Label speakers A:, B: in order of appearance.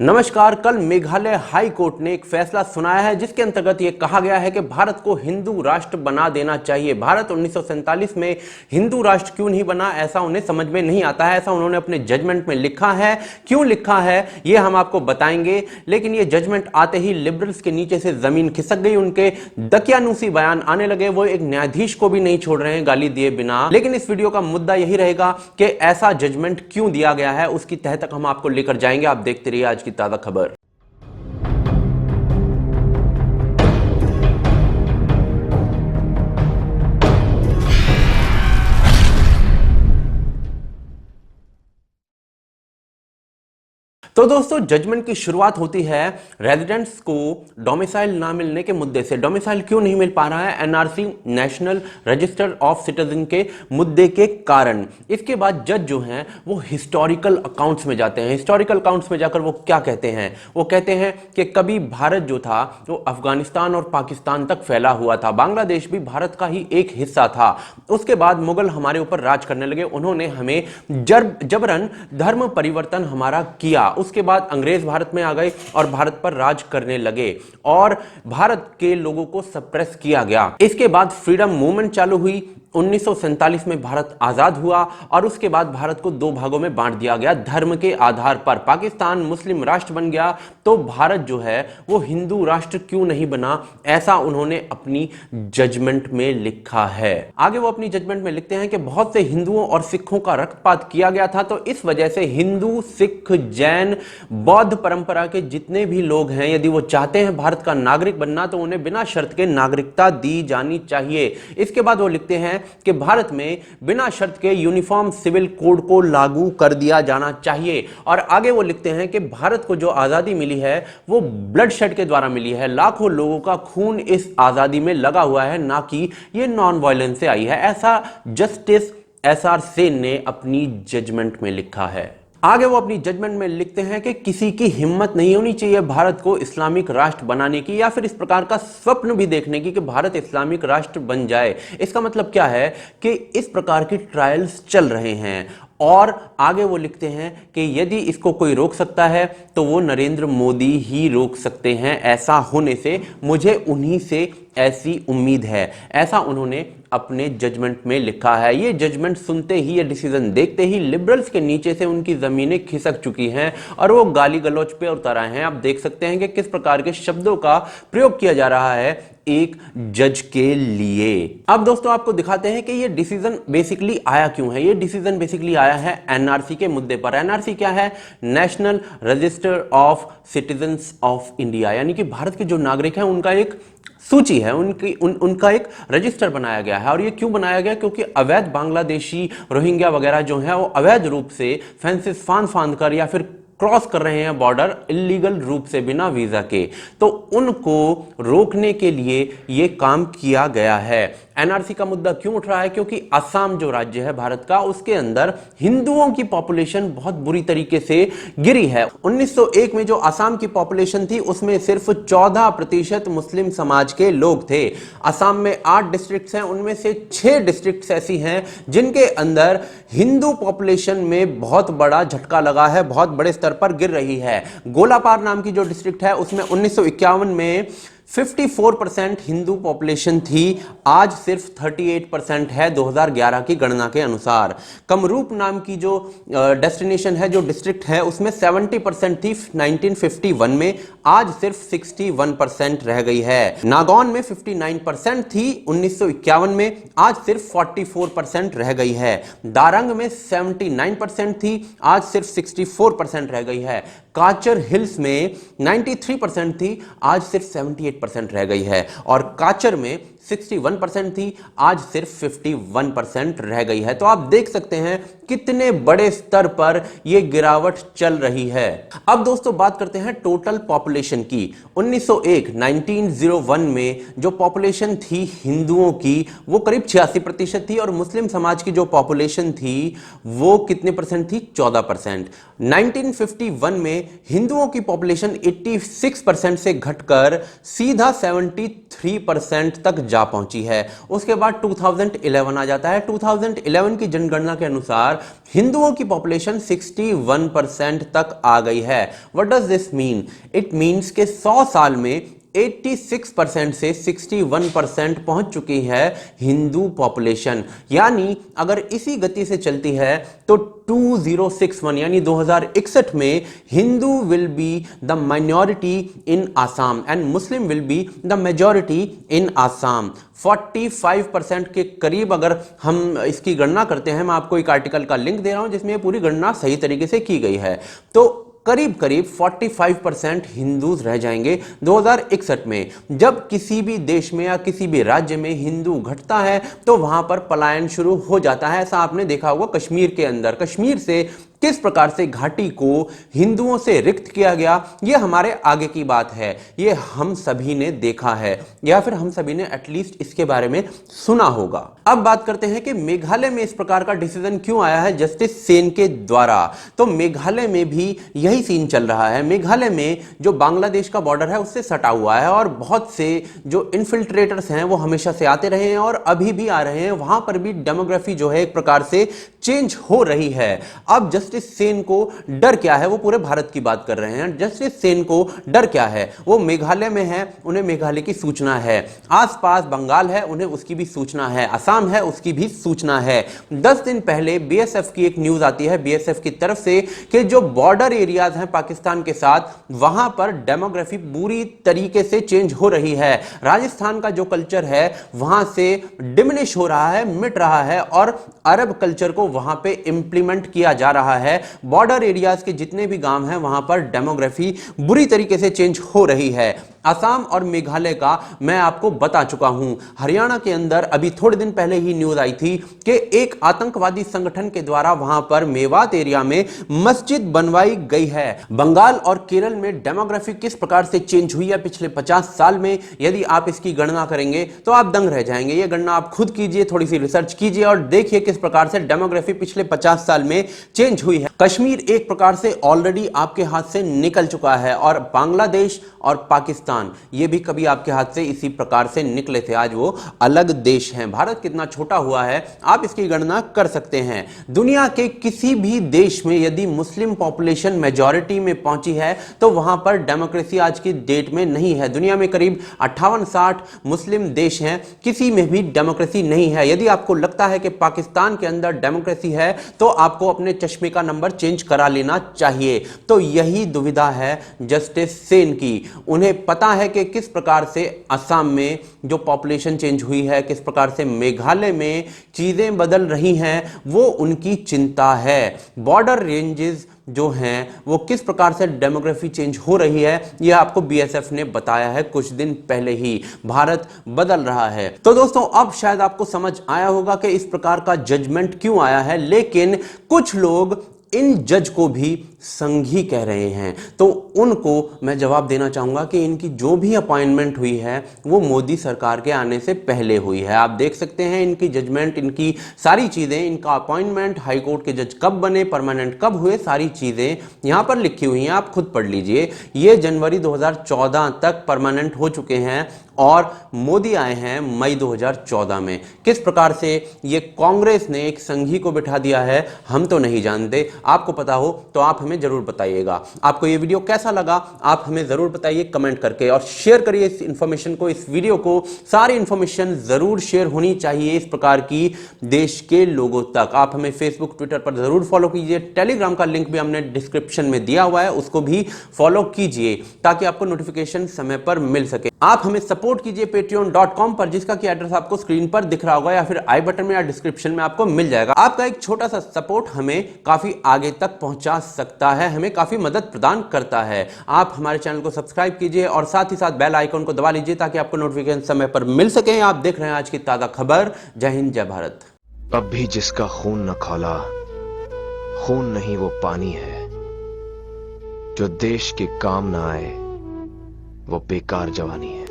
A: नमस्कार। कल Meghalaya high court ने एक फैसला सुनाया है जिसके अंतर्गत यह कहा गया है कि भारत को हिंदू राष्ट्र बना देना चाहिए। भारत 1947 में हिंदू राष्ट्र क्यों नहीं बना, ऐसा उन्हें समझ में नहीं आता है। ऐसा उन्होंने अपने जजमेंट में लिखा है। क्यों लिखा है यह हम आपको बताएंगे, लेकिन यह जजमेंट आते ही लिबरल्स के नीचे से जमीन खिसक गई। उनके दकियानूसी बयान आने लगे। वो एक न्यायाधीश को भी नहीं छोड़ रहे हैं गाली दिए बिना। लेकिन इस वीडियो का मुद्दा यही रहेगा कि ऐसा जजमेंट क्यों दिया गया है, उसकी तह तक हम आपको लेकर जाएंगे। आप देखते रहिए आज की ताजा खबर। तो दोस्तों, जजमेंट की शुरुआत होती है रेजिडेंट्स को डोमिसाइल ना मिलने के मुद्दे से। डोमिसाइल क्यों नहीं मिल पा रहा है? NRC, national register of citizen के मुद्दे के कारण। इसके बाद जज जो हैं वो हिस्टोरिकल अकाउंट्स में जाते हैं। हिस्टोरिकल अकाउंट्स में जाकर वो क्या कहते हैं? वो कहते हैं कि कभी भारत जो था वो अफगानिस्तान और पाकिस्तान तक फैला हुआ था। बांग्लादेश भी भारत का ही एक हिस्सा था। उसके बाद मुगल हमारे ऊपर राज करने लगे। उन्होंने हमें जबरन धर्म परिवर्तन हमारा किया। उसके बाद अंग्रेज भारत में आ गए और भारत पर राज करने लगे और भारत के लोगों को सप्रेस किया गया। इसके बाद फ्रीडम मूवमेंट चालू हुई। 1947 में भारत आजाद हुआ और उसके बाद भारत को दो भागों में बांट दिया गया धर्म के आधार पर। पाकिस्तान मुस्लिम राष्ट्र बन गया तो भारत जो है वो हिंदू राष्ट्र क्यों नहीं बना, ऐसा उन्होंने अपनी जजमेंट में लिखा है। आगे वो अपनी जजमेंट में लिखते हैं कि बहुत से हिंदुओं और सिखों का रक्तपात किया गया था, तो इस वजह से हिंदू, सिख, जैन, बौद्ध परंपरा के जितने भी लोग हैं, यदि वो चाहते हैं भारत का नागरिक बनना तो उन्हें बिना शर्त के नागरिकता दी जानी चाहिए। इसके बाद वो लिखते हैं कि भारत में बिना शर्त के यूनिफॉर्म सिविल कोड को लागू कर दिया जाना चाहिए। और आगे वो लिखते हैं कि भारत को जो आजादी मिली है वो ब्लड शेड के द्वारा मिली है। लाखों लोगों का खून इस आजादी में लगा हुआ है, ना कि ये नॉन वायलेंस से आई है। ऐसा जस्टिस एसआर सेन ने अपनी जजमेंट में लिखा है। आगे वो अपनी जजमेंट में लिखते हैं कि किसी की हिम्मत नहीं होनी चाहिए भारत को इस्लामिक राष्ट्र बनाने की या फिर इस प्रकार का स्वप्न भी देखने की कि भारत इस्लामिक राष्ट्र बन जाए। इसका मतलब क्या है कि इस प्रकार की ट्रायल्स चल रहे हैं। और आगे वो लिखते हैं कि यदि इसको कोई रोक सकता है तो वो नरेंद्र मोदी ही रोक सकते हैं। ऐसा होने से मुझे उन्हीं से ऐसी उम्मीद है, ऐसा उन्होंने अपने जजमेंट में लिखा है। ये जजमेंट सुनते ही, ये डिसीजन देखते ही लिबरल्स के नीचे से उनकी जमीनें खिसक चुकी हैं और वो गाली गलौज पे उतर आए हैं। आप देख सकते हैं कि किस प्रकार के शब्दों का प्रयोग किया जा रहा है एक जज के लिए। अब दोस्तों आपको दिखाते हैं कि ये डिसीजन बेसिकली आया क्यों है। ये डिसीजन बेसिकली आया है एनआरसी के मुद्दे पर। एनआरसी क्या है? National register of citizens of India, यानी कि भारत के जो नागरिक हैं उनका एक सूची है, उनका एक रजिस्टर बनाया गया है। और ये क्यों बनाया गया? क्योंकि अवैध बांग्लादेशी, रोहिंग्या वगैरह जो है वो अवैध रूप से फेंसेस फांद कर या फिर क्रॉस कर रहे हैं बॉर्डर इलीगल रूप से बिना वीजा के, तो उनको रोकने के लिए यह काम किया गया है। एनआरसी का मुद्दा क्यों उठ रहा है? क्योंकि असम जो राज्य है भारत का, उसके अंदर हिंदुओं की पॉपुलेशन बहुत बुरी तरीके से गिरी है। 1901 में जो असम की पॉपुलेशन थी उसमें सिर्फ 14% मुस्लिम समाज के लोग थे। असम में 8 डिस्ट्रिक्ट्स हैं, उनमें से 6 डिस्ट्रिक्ट्स ऐसी हैं जिनके अंदर हिंदू पॉपुलेशन में बहुत बड़ा झटका लगा है, बहुत बड़े स्तर पर गिर रही है। गोलापार नाम की जो डिस्ट्रिक्ट है उसमें 1951 में 54% हिंदू पॉपुलेशन थी, आज सिर्फ 38% है 2011 की गणना के अनुसार। कमरूप नाम की जो डेस्टिनेशन है, जो डिस्ट्रिक्ट है, उसमें 70% थी 1951 में, आज सिर्फ 61% रह गई है। नागौन में 59% थी 1951 में, आज सिर्फ 44% रह गई है। दारंग में 79% थी, आज सिर्फ 64% रह गई है। काचर हिल्स में 93% थी, आज सिर्फ 78% रह गई है। और काचर में 61% थी, आज सिर्फ 51% रह गई है। तो आप देख सकते हैं कितने बड़े स्तर पर यह गिरावट चल रही है। अब दोस्तों बात करते हैं टोटल पॉपुलेशन की। 1901 में जो पॉपुलेशन थी हिंदुओं की वो करीब 86% थी और मुस्लिम समाज की जो पॉपुलेशन थी वो कितने परसेंट थी? 14%। 1951 में हिंदुओं की पॉपुलेशन 86% से घटकर सीधा 73% तक जा पहुंची है। उसके बाद 2011 आ जाता है। 2011 की जनगणना के अनुसार हिंदुओं की पॉपुलेशन 61% तक आ गई है। What does this mean? It means के 100 साल में 86% से 61% पहुंच चुकी है हिंदू पॉपुलेशन। यानी अगर इसी गति से चलती है तो 2061 यानी 2061 में Hindu will be the minority in Assam and Muslim will be the majority इन आसाम। 45% के करीब अगर हम इसकी गणना करते हैं, मैं आपको एक आर्टिकल का लिंक दे रहा हूं जिसमें पूरी गणना सही तरीके से की गई है, तो करीब करीब 45% हिंदूज रह जाएंगे 2061 में। जब किसी भी देश में या किसी भी राज्य में हिंदू घटता है तो वहां पर पलायन शुरू हो जाता है। ऐसा आपने देखा होगा कश्मीर के अंदर। कश्मीर से किस प्रकार से घाटी को हिंदुओं से रिक्त किया गया, यह हमारे आगे की बात है, यह हम सभी ने देखा है या फिर हम सभी ने एटलीस्ट इसके बारे में सुना होगा। अब बात करते हैं कि मेघालय में इस प्रकार का डिसीजन क्यों आया है जस्टिस सेन के द्वारा। तो मेघालय में भी यही सीन चल रहा है। मेघालय में जो बांग्लादेश का बॉर्डर है उससे सटा हुआ है और बहुत से जो इन्फिल्ट्रेटर्स हैं वो हमेशा से आते रहे हैं और अभी भी आ रहे हैं। वहां पर भी डेमोग्राफी जो है एक प्रकार से चेंज हो रही है। अब जस्टिस सेन को डर क्या है? वो पूरे भारत की बात कर रहे हैं। जस्टिस सेन को डर क्या है? वो मेघालय में है, उन्हें मेघालय की सूचना है। आसपास बंगाल है, उन्हें उसकी भी सूचना है। असम है, उसकी भी सूचना है। 10 दिन पहले बीएसएफ की एक न्यूज आती है बीएसएफ की तरफ से कि जो बॉर्डर एरियाज हैं पाकिस्तान के साथ, वहां पर डेमोग्राफी पूरी तरीके से चेंज हो रही है। राजस्थान का जो कल्चर है वहां से डिमिनिश हो रहा है, मिट रहा है और अरब कल्चर को वहां पे इंप्लीमेंट किया जा रहा है। बॉर्डर एरियाज के जितने भी गांव हैं वहां पर डेमोग्राफी बुरी तरीके से चेंज हो रही है। असम और मेघालय का मैं आपको बता चुका हूं। हरियाणा के अंदर अभी थोड़े दिन पहले ही न्यूज आई थी कि एक आतंकवादी संगठन के द्वारा वहां पर मेवात एरिया में मस्जिद बनवाई गई है। बंगाल और केरल में डेमोग्राफी किस प्रकार से चेंज हुई है पिछले 50 साल में, यदि आप इसकी गणना करेंगे तो आप दंग रह जाएंगे। यह गणना आप खुद कीजिए, थोड़ी सी रिसर्च कीजिए और देखिए किस प्रकार से डेमोग्राफी पिछले 50 साल में चेंज हुई है। कश्मीर एक प्रकार से ऑलरेडी आपके हाथ से निकल चुका है और बांग्लादेश और पाकिस्तान ये भी कभी आपके हाथ से इसी प्रकार से निकले थे। आज वो अलग देश हैं। भारत कितना छोटा हुआ है आप इसकी गणना कर सकते हैं। दुनिया के किसी भी देश में यदि मुस्लिम पॉपुलेशन मेजॉरिटी में पहुंची है तो वहां पर डेमोक्रेसी आज की डेट में नहीं है। दुनिया में करीब 58-60 मुस्लिम देश हैं, किसी में भी डेमोक्रेसी नहीं है। यदि आपको लगता है कि पाकिस्तान के अंदर डेमोक्रेसी है तो आपको अपने चश्मे का नंबर चेंज करा लेना चाहिए। तो यही दुविधा है जस्टिस सेन की। उन्हें पता है कि किस प्रकार से असम में जो पॉपुलेशन चेंज हुई है, किस प्रकार से मेघालय में चीजें बदल रही हैं, वो उनकी चिंता है। बॉर्डर रेंजेस जो हैं वो किस प्रकार से डेमोग्राफी चेंज हो रही है यह आपको बीएसएफ ने बताया है कुछ दिन पहले ही। भारत बदल रहा है। तो दोस्तों अब शायद आपको समझ आया होगा कि इस प्रकार का जजमेंट क्यों आया है, लेकिन कुछ लोग इन जज को भी संघी कह रहे हैं। तो उनको मैं जवाब देना चाहूंगा कि इनकी जो भी अपॉइंटमेंट हुई है वो मोदी सरकार के आने से पहले हुई है। आप देख सकते हैं इनकी जजमेंट, इनकी सारी चीजें, इनका अपॉइंटमेंट, हाईकोर्ट के जज कब बने, परमानेंट कब हुए, सारी चीजें यहां पर लिखी हुई हैं। आप खुद पढ़ लीजिए। ये जनवरी 2014 तक परमानेंट हो चुके हैं और मोदी आए हैं मई 2014 में। किस प्रकार से ये कांग्रेस ने एक संघी को बिठा दिया है हम तो नहीं जानते। आपको पता हो तो आप हमें जरूर बताइएगा। आपको ये वीडियो कैसा लगा आप हमें जरूर बताइए कमेंट करके, और शेयर करिए इस इंफॉर्मेशन को, इस वीडियो को। सारी इंफॉर्मेशन जरूर शेयर होनी चाहिए इस प्रकार की देश के लोगों तक। आप हमें फेसबुक ट्विटर पर जरूर फॉलो कीजिए। टेलीग्राम का लिंक भी हमने डिस्क्रिप्शन में दिया हुआ है, उसको भी फॉलो कीजिए ताकि आपको नोटिफिकेशन समय पर मिल सके। आप हमें सपोर्ट कीजिए patreon.com पर, जिसका कि एड्रेस आपको स्क्रीन पर दिख रहा होगा या फिर आई बटन में या डिस्क्रिप्शन में आपको मिल जाएगा। आपका एक छोटा सा सपोर्ट हमें काफी आगे तक पहुंचा सकता है, हमें काफी मदद प्रदान करता है। आप हमारे चैनल को सब्सक्राइब कीजिए और साथ ही साथ बेल आइकन को दबा लीजिए ताकि आपको नोटिफिकेशन समय पर मिल सके। आप देख रहे हैं आज की ताजा खबर। जय हिंद, जय भारत।
B: अब भी जिसका खून न खौला, खून नहीं वो पानी है। जो देश के काम ना आए वो बेकार जवानी है।